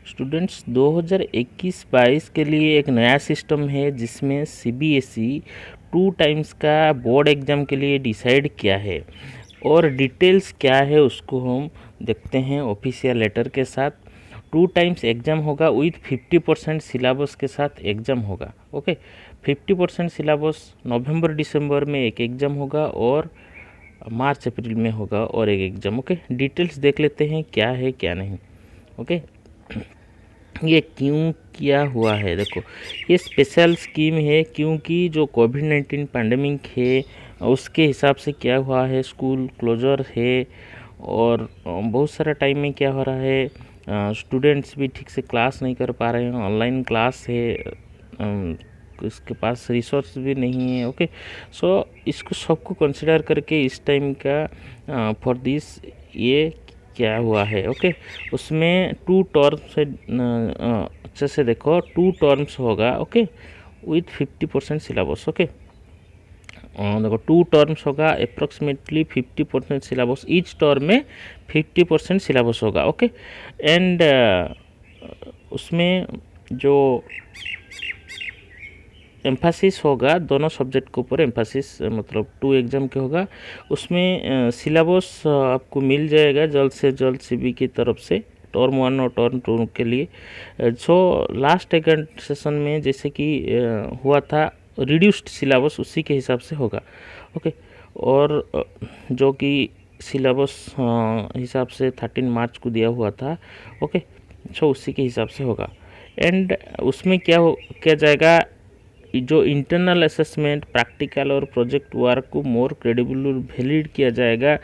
Students 2021-22 के लिए एक नया सिस्टम है जिसमें सीबीएसई 2 टाइम्स का बोर्ड एग्ज़ाम के लिए डिसाइड किया है और डिटेल्स क्या है उसको हम देखते हैं ऑफिशियल लेटर के साथ। 2 टाइम्स एग्ज़ाम होगा विथ 50% सिलेबस के साथ एग्ज़ाम होगा। ओके, 50% सिलेबस नवंबर दिसंबर में एक एग्ज़ाम होगा और मार्च अप्रैल में होगा और एक एग्ज़ाम। ओके, डिटेल्स देख लेते हैं क्या है क्या नहीं। ओके, ये क्यों किया हुआ है, देखो ये स्पेशल स्कीम है क्योंकि जो कोविड-19 पैंडमिक है उसके हिसाब से क्या हुआ है, स्कूल क्लोजर है और बहुत सारा टाइम में क्या हो रहा है, स्टूडेंट्स भी ठीक से क्लास नहीं कर पा रहे हैं, ऑनलाइन क्लास है, इसके पास रिसोर्स भी नहीं है। ओके, सो इसको सबको कंसिडर करके इस टाइम का फॉर दिस ये क्या हुआ है। ओके, उसमें 2 टर्म्स है, अच्छे से देखो 2 टर्म्स होगा। Okay, with 50% syllabus. ओके, देखो 2 टर्म्स होगा, अप्रोक्सीमेटली 50% सिलेबस, ईच टर्म में 50% सिलेबस होगा। ओके, एंड उसमें जो एम्फासिस होगा दोनों सब्जेक्ट के ऊपर, एम्फासिस मतलब 2 एग्ज़ाम के होगा, उसमें सिलेबस आपको मिल जाएगा जल्द से जल्द सीबी की तरफ से टर्म 1 और टर्म 2 के लिए। सो लास्ट सेकंड सेशन में जैसे कि हुआ था रिड्यूस्ड सिलेबस उसी के हिसाब से होगा। ओके, और जो कि सिलेबस हिसाब से 13 मार्च को दिया हुआ था। ओके, सो उसी के हिसाब से होगा। एंड उसमें क्या जाएगा, जो इंटरनल असेसमेंट, प्रैक्टिकल और प्रोजेक्ट वर्क को मोर क्रेडिबल और वैलिड किया जाएगा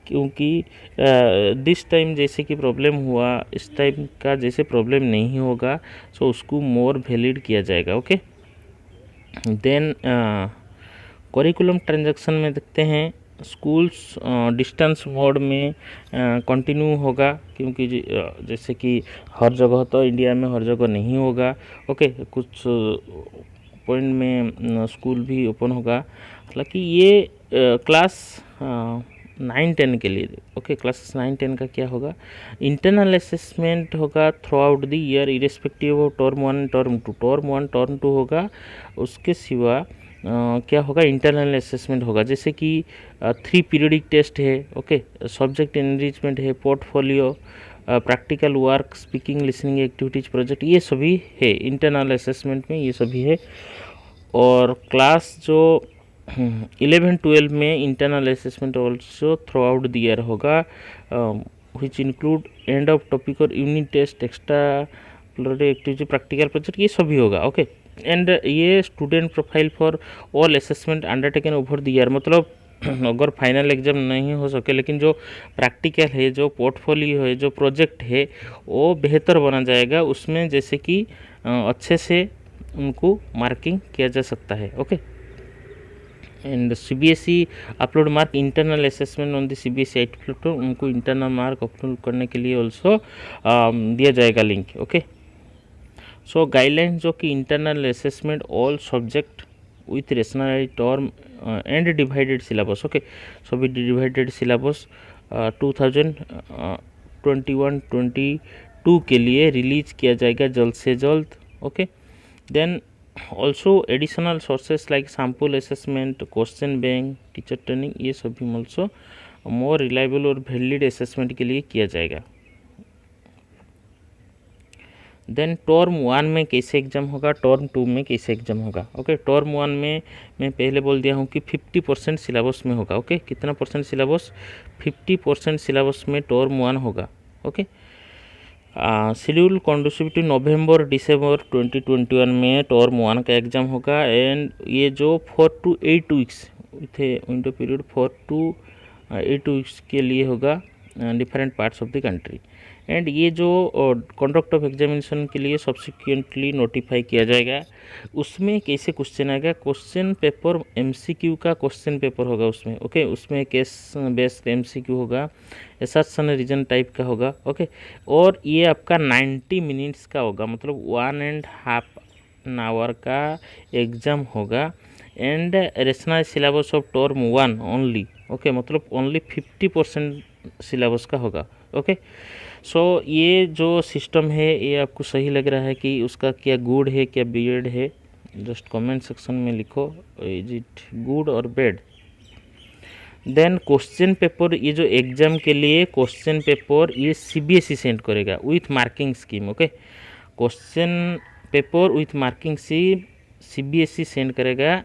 क्योंकि दिस टाइम जैसे कि प्रॉब्लम हुआ इस टाइम का जैसे प्रॉब्लम नहीं होगा, सो उसको मोर वैलिड किया जाएगा। ओके, देन करिकुलम ट्रांजैक्शन में देखते हैं स्कूल्स डिस्टेंस मोड में कंटिन्यू होगा क्योंकि जैसे कि हर जगह तो इंडिया में हर जगह नहीं होगा। ओके, कुछ पॉइंट में स्कूल भी ओपन होगा। हालांकि ये क्लास 9-10 के लिए। ओके, क्लास 9-10 का क्या होगा, इंटरनल असेसमेंट होगा through out the year irrespective of term 1 term 2। Term 1 term 2 होगा, उसके सिवा क्या होगा, इंटरनल असेसमेंट होगा जैसे कि 3 पीरियडिक टेस्ट है। ओके, सब्जेक्ट एनरिचमेंट है, portfolio, practical work, speaking listening activities, project, ये सभी है इंटरनल असेसमेंट में, ये सभी है। और क्लास जो 11-12 में internal assessment also throughout the year होगा, which include end of topic और unit test, extra activity, practical project, ये सभी होगा। ओके, एंड ये student profile for all assessment undertaken over the year, मतलब अगर फाइनल एग्जाम नहीं हो सके लेकिन जो प्रैक्टिकल है, जो पोर्टफोलियो है, जो प्रोजेक्ट है वो बेहतर बना जाएगा उसमें, जैसे कि अच्छे से उनको मार्किंग किया जा सकता है। Okay, and CBSE upload mark internal assessment on the CBSE IT platform, उनको इंटरनल मार्क अपलोड करने के लिए ऑल्सो दिया जाएगा लिंक। ओके, सो गाइडलाइंस जो कि internal assessment all subject with rational term and divided syllabus. Okay, so with divided syllabus 2021-22 के लिए रिलीज किया जाएगा जल्द से जल्द। Okay, then also additional sources like sample assessment, question bank, teacher training, ये सभी ऑल्सो मोर रिलायबल और वैलिड असेसमेंट के लिए किया जाएगा। देन टर्म 1 में कैसे एग्जाम होगा, टर्म 2 में कैसे एग्जाम होगा। ओके, टर्म 1 में मैं पहले बोल दिया हूँ कि 50% सिलेबस में होगा। ओके, कितना परसेंट सिलेबस, 50% सिलेबस में टर्म 1 होगा। ओके, शेड्यूल कंडूसिव टू नवंबर दिसंबर 2021 में टर्म 1 का एग्जाम होगा। एंड ये जो 4 to 8 weeks with window period 4 to 8 weeks के लिए होगा different parts of the country. And ये जो कंडक्ट ऑफ एग्जामिनेशन के लिए सब्सिक्वेंटली नोटिफाई किया जाएगा, उसमें कैसे क्वेश्चन आएगा, क्वेश्चन पेपर एमसीक्यू का क्वेश्चन पेपर होगा उसमें। ओके, उसमें केस बेस्ड एमसीक्यू होगा, एसर्शन रीजन टाइप का होगा। ओके, और ये आपका 90 मिनट्स का होगा, मतलब 1.5 आवर का एग्ज़ाम होगा। And rational syllabus of term 1 only. Okay, मतलब ओनली 50% सिलेबस का होगा। ओके, सो ये जो सिस्टम है ये आपको सही लग रहा है कि उसका क्या गुड है क्या बैड है, जस्ट कमेंट सेक्शन में लिखो, इज इट गुड और बैड। देन क्वेश्चन पेपर, ये जो एग्जाम के लिए क्वेश्चन पेपर ये सीबीएसई सेंड करेगा with marking scheme. Okay, question paper with marking CBSE send करेगा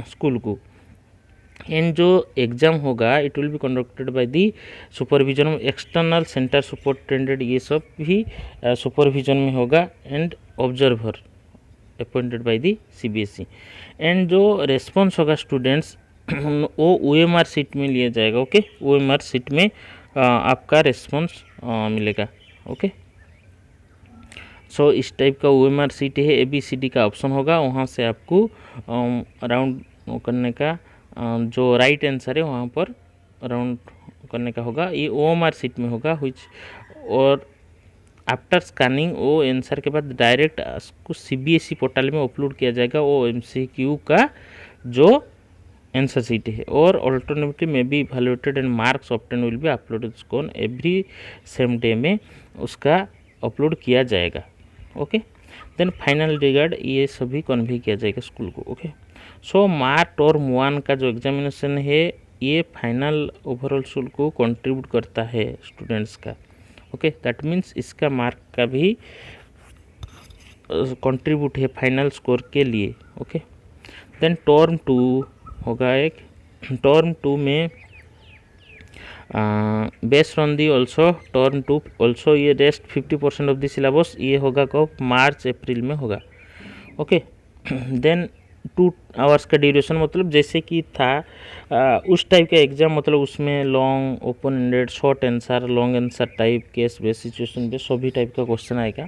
स्कूल को। एंड जो एग्ज़ाम होगा it will be conducted by the supervision of external centre superintendent, ये सब भी सुपरविजन में होगा, and observer appointed by the CBSE. And जो रेस्पॉन्स होगा स्टूडेंट्स वो ओएमआर सीट में लिया जाएगा। ओके, ओएमआर सीट में आपका रेस्पॉन्स मिलेगा। ओके, सो इस टाइप का ओएमआर सीट है, ABCD का ऑप्शन होगा, वहाँ से आपको राउंड करने का जो राइट आंसर है वहाँ पर राउंड करने का होगा। ये ओएमआर सीट में होगा विच, और आफ्टर स्कैनिंग वो आंसर के बाद डायरेक्ट उसको सीबीएसई पोर्टल में अपलोड किया जाएगा वो MCQ का जो आंसर सीट है, और अल्टरनेटिव में be evaluated and marks obtain will be uploaded on every same day में उसका अपलोड किया जाएगा। ओके, देन फाइनल रिगार्ड ये सभी कन्वे किया जाएगा स्कूल को। ओके, सो मार्क टर्म 1 का जो एग्जामिनेशन है ये फाइनल ओवरऑल स्कूल को कंट्रीब्यूट करता है स्टूडेंट्स का। ओके, दैट मीन्स इसका मार्क का भी कंट्रीब्यूट है फाइनल स्कोर के लिए। ओके, देन टर्म 2 होगा एक, टर्म 2 में based on the also term 2 also ये रेस्ट 50% ऑफ द सिलेबस ये होगा कब, मार्च अप्रैल में होगा। ओके, देन 2 आवर्स का ड्यूरेशन, मतलब जैसे कि था उस टाइप का एग्जाम, मतलब उसमें long open ended short answer long answer type case base situation base सभी टाइप का क्वेश्चन आएगा।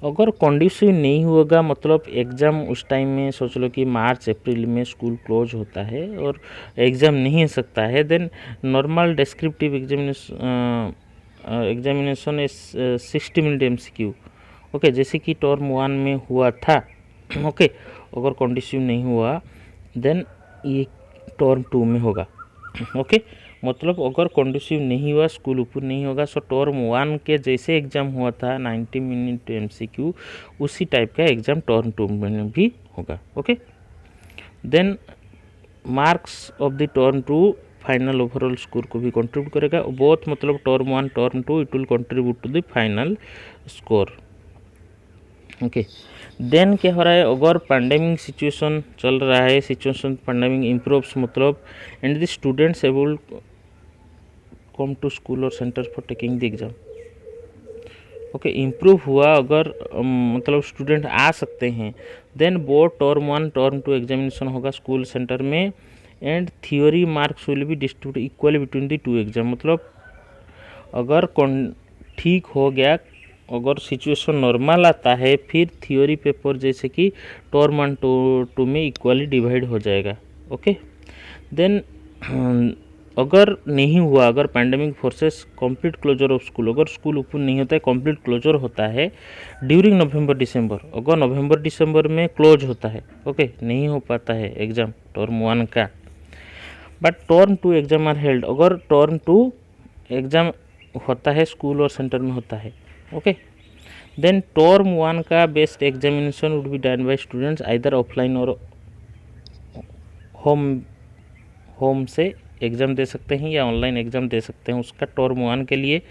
अगर कंडीशन नहीं होगा, मतलब एग्ज़ाम उस टाइम में सोच लो कि मार्च अप्रैल में स्कूल क्लोज होता है और एग्ज़ाम नहीं हो सकता है, then normal descriptive examination is 60 minute MCQ। Okay, जैसे कि टर्म 1 में हुआ था। ओके, अगर कंडीशन नहीं हुआ देन ये टर्म 2 में होगा। ओके, मतलब अगर कंडीशन नहीं हुआ, स्कूल ओपन नहीं होगा, सो टर्म 1 के जैसे एग्ज़ाम हुआ था 90 मिनट MCQ उसी टाइप का एग्ज़ाम टर्म 2 में भी होगा। Okay, then marks of the term 2 final overall score को भी कंट्रीब्यूट करेगा बोथ, मतलब term 1 term 2 it will contribute to the final score. Okay, then क्या हो रहा है, अगर पैंडेमिक सिचुएशन चल रहा है, सिचुएशन पैंडेमिक इम्प्रूव्स, मतलब and the students able come to school और centre for taking the exam. Okay, improve हुआ अगर मतलब स्टूडेंट आ सकते हैं, then both term 1 term 2 examination होगा स्कूल सेंटर में, and theory marks will be distribute equally between the 2 exam. मतलब अगर ठीक हो गया, अगर सिचुएशन नॉर्मल आता है, फिर थियोरी पेपर जैसे कि टर्म 1 टू में इक्वली डिवाइड हो जाएगा। ओके, देन अगर नहीं हुआ, अगर pandemic forces complete closure of school, अगर स्कूल ओपन नहीं होता है, कंप्लीट क्लोजर होता है ड्यूरिंग नवंबर दिसंबर, अगर नवंबर दिसंबर में क्लोज होता है, ओके, नहीं हो पाता है एग्ज़ाम टर्म 1 का, but term 2 exam are held, अगर टर्म 2 एग्ज़ाम होता है स्कूल और सेंटर में होता है। ओके, देन टर्म 1 का best examination would be done by students either offline और होम से एग्ज़ाम दे सकते हैं या ऑनलाइन एग्ज़ाम दे सकते हैं उसका टर्म 1 के लिए।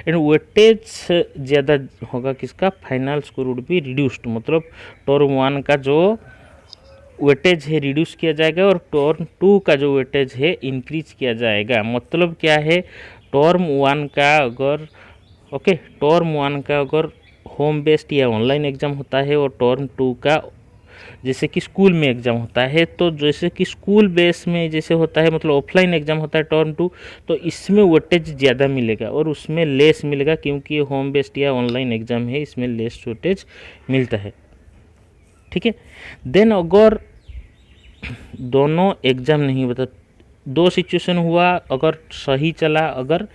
एंड वेटेज ज़्यादा होगा किसका, final score would be reduced, मतलब टर्म 1 का जो वेटेज है रिड्यूस किया जाएगा और टर्म 2 का जो वेटेज है इंक्रीज किया जाएगा। मतलब क्या है, टर्म 1 का अगर टर्म 1 का अगर होम बेस्ड या ऑनलाइन एग्ज़ाम होता है और टर्म 2 का जैसे कि स्कूल में एग्ज़ाम होता है, तो जैसे कि स्कूल बेस में जैसे होता है, मतलब ऑफलाइन एग्ज़ाम होता है टर्म 2, तो इसमें वेटेज ज़्यादा मिलेगा और उसमें लेस मिलेगा, क्योंकि ये होम बेस्ड या ऑनलाइन एग्ज़ाम है, इसमें लेस वेटेज मिलता है। ठीक है, देन अगर दोनों एग्ज़ाम नहीं बता, 2 सिचुएशन हुआ, अगर सही चला, अगर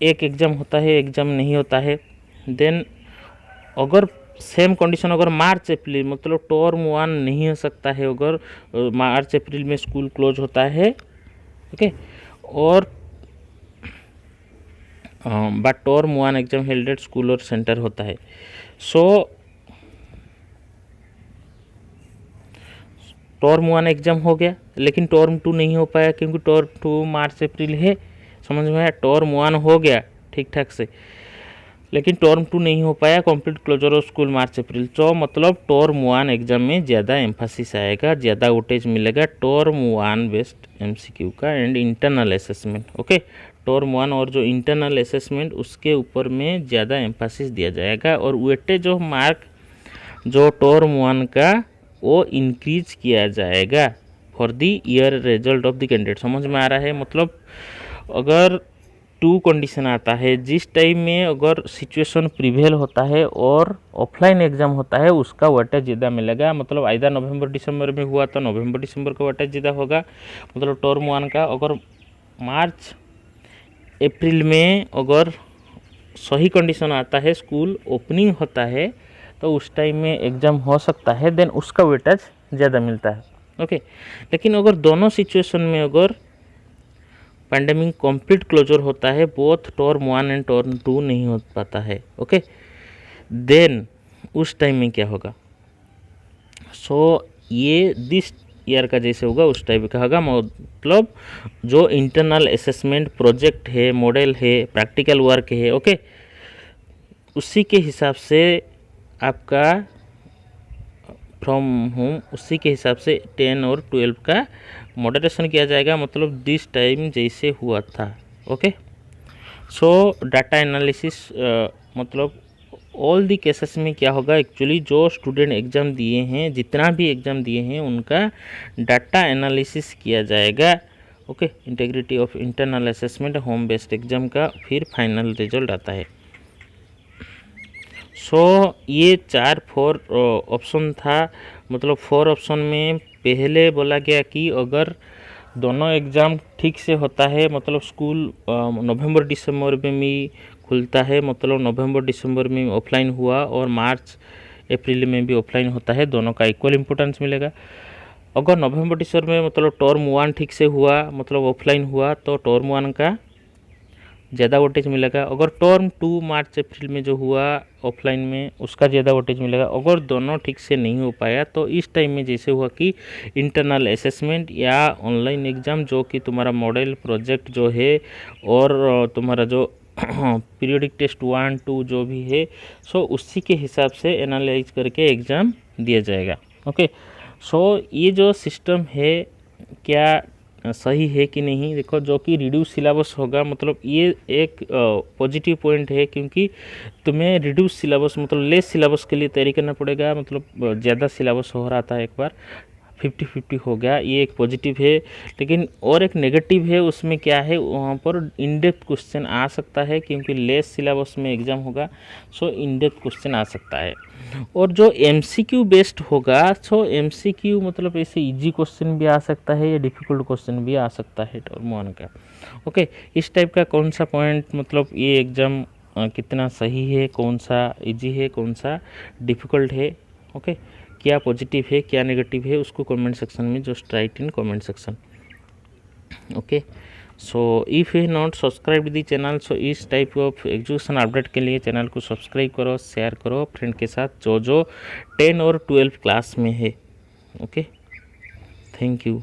एक एग्ज़ाम होता है एग्ज़ाम नहीं होता है, देन अगर सेम कंडीशन अगर मार्च अप्रैल, मतलब टर्म 1 नहीं हो सकता है अगर मार्च अप्रैल में स्कूल क्लोज होता है। ओके, और but term 1 exam held at school और सेंटर होता है। सो टर्म 1 एग्जाम हो गया, लेकिन टर्म 2 नहीं हो पाया क्योंकि टर्म 2 मार्च अप्रैल है। समझ में आया? टर्म 1 हो गया ठीक ठाक से, लेकिन टर्म 2 नहीं हो पाया, कंप्लीट क्लोजर ऑफ स्कूल मार्च अप्रैल। तो मतलब टर्म 1 एग्जाम में ज़्यादा एम्फासिस आएगा, ज़्यादा वेटेज मिलेगा टर्म 1 बेस्ड एमसीक्यू का and internal assessment. Okay, term 1 और जो इंटरनल असेसमेंट उसके ऊपर में ज़्यादा एम्फासिस दिया जाएगा, और वेटेज ऑफ मार्क जो टर्म 1 का वो इंक्रीज किया जाएगा for the year result of the candidate. समझ में आ रहा है? मतलब अगर 2 कंडीशन आता है, जिस टाइम में अगर सिचुएशन प्रिवेल होता है और ऑफलाइन एग्जाम होता है उसका वेटेज ज़्यादा मिलेगा। मतलब आइदर नवंबर दिसंबर में हुआ तो नवंबर दिसंबर का वेटेज ज़्यादा होगा, मतलब टर्म 1 का। अगर मार्च अप्रैल में अगर सही कंडीशन आता है, स्कूल ओपनिंग होता है, तो उस टाइम में एग्ज़ाम हो सकता है, देन उसका वेटेज ज़्यादा मिलता है। ओके, लेकिन अगर दोनों सिचुएशन में अगर पैंडेमिक कंप्लीट क्लोजर होता है, बोथ टर्म 1 एंड टर्म 2 नहीं हो पाता है, ओके, देन उस टाइम में क्या होगा? सो ये दिस ईयर का जैसे होगा उस टाइप का होगा। मतलब जो इंटरनल असेसमेंट प्रोजेक्ट है, मॉडल है, प्रैक्टिकल वर्क है, ओके, उसी के हिसाब से आपका फ्रॉम होम, उसी के हिसाब से 10 और 12 का मॉडरेशन किया जाएगा, मतलब दिस टाइम जैसे हुआ था। ओके, सो डाटा एनालिसिस मतलब ऑल दी केसेस में क्या होगा, एक्चुअली जो स्टूडेंट एग्ज़ाम दिए हैं, जितना भी एग्ज़ाम दिए हैं उनका डाटा एनालिसिस किया जाएगा। Okay, integrity of internal assessment home based exam का फिर फाइनल रिजल्ट आता है। सो ये 4 ऑप्शन था, मतलब 4 ऑप्शन में पहले बोला गया कि अगर दोनों एग्ज़ाम ठीक से होता है, मतलब स्कूल नवंबर दिसंबर में भी खुलता है, मतलब नवंबर दिसंबर में ऑफलाइन हुआ और मार्च अप्रैल में भी ऑफलाइन होता है, दोनों का इक्वल इम्पोर्टेंस मिलेगा। अगर नवंबर दिसंबर में मतलब टर्म 1 ठीक से हुआ, मतलब ऑफलाइन हुआ, तो टर्म 1 का ज़्यादा वोटेज मिलेगा। अगर टर्म 2 मार्च अप्रैल में जो हुआ ऑफलाइन में, उसका ज़्यादा वोटेज मिलेगा। अगर दोनों ठीक से नहीं हो पाया तो इस टाइम में जैसे हुआ कि इंटरनल असेसमेंट या ऑनलाइन एग्ज़ाम, जो कि तुम्हारा मॉडल प्रोजेक्ट जो है और तुम्हारा जो पीरियोडिक टेस्ट 1 2 जो भी है, सो उसी के हिसाब से एनालाइज करके एग्ज़ाम दिया जाएगा। ओके, सो ये जो सिस्टम है क्या सही है कि नहीं, देखो, जो कि रिड्यूस सिलेबस होगा, मतलब ये एक पॉजिटिव पॉइंट है, क्योंकि तुम्हें रिड्यूस सिलेबस मतलब लेस सिलेबस के लिए तैयारी करना पड़ेगा। मतलब ज़्यादा सिलेबस हो रहा था, एक बार 50-50 हो गया, ये एक पॉजिटिव है। लेकिन और एक नेगेटिव है, उसमें क्या है, वहाँ पर इन डेप्थ क्वेश्चन आ सकता है, क्योंकि लेस सिलेबस में एग्ज़ाम होगा, सो इन डेप्थ क्वेश्चन आ सकता है। और जो एमसीक्यू बेस्ड होगा, सो एमसीक्यू मतलब ऐसे इजी क्वेश्चन भी आ सकता है या डिफ़िकल्ट क्वेश्चन भी आ सकता है टर्म 1 का। ओके, इस टाइप का कौन सा पॉइंट, मतलब ये एग्ज़ाम कितना सही है, कौन सा इजी है, कौन सा डिफ़िकल्ट है, ओके, क्या पॉजिटिव है क्या नेगेटिव है, उसको कमेंट सेक्शन में just write in comment section. Okay, so if you not subscribe the channel, so इस टाइप ऑफ एजुकेशन अपडेट के लिए चैनल को सब्सक्राइब करो, शेयर करो फ्रेंड के साथ जो 10 और 12 क्लास में है। Okay, thank you.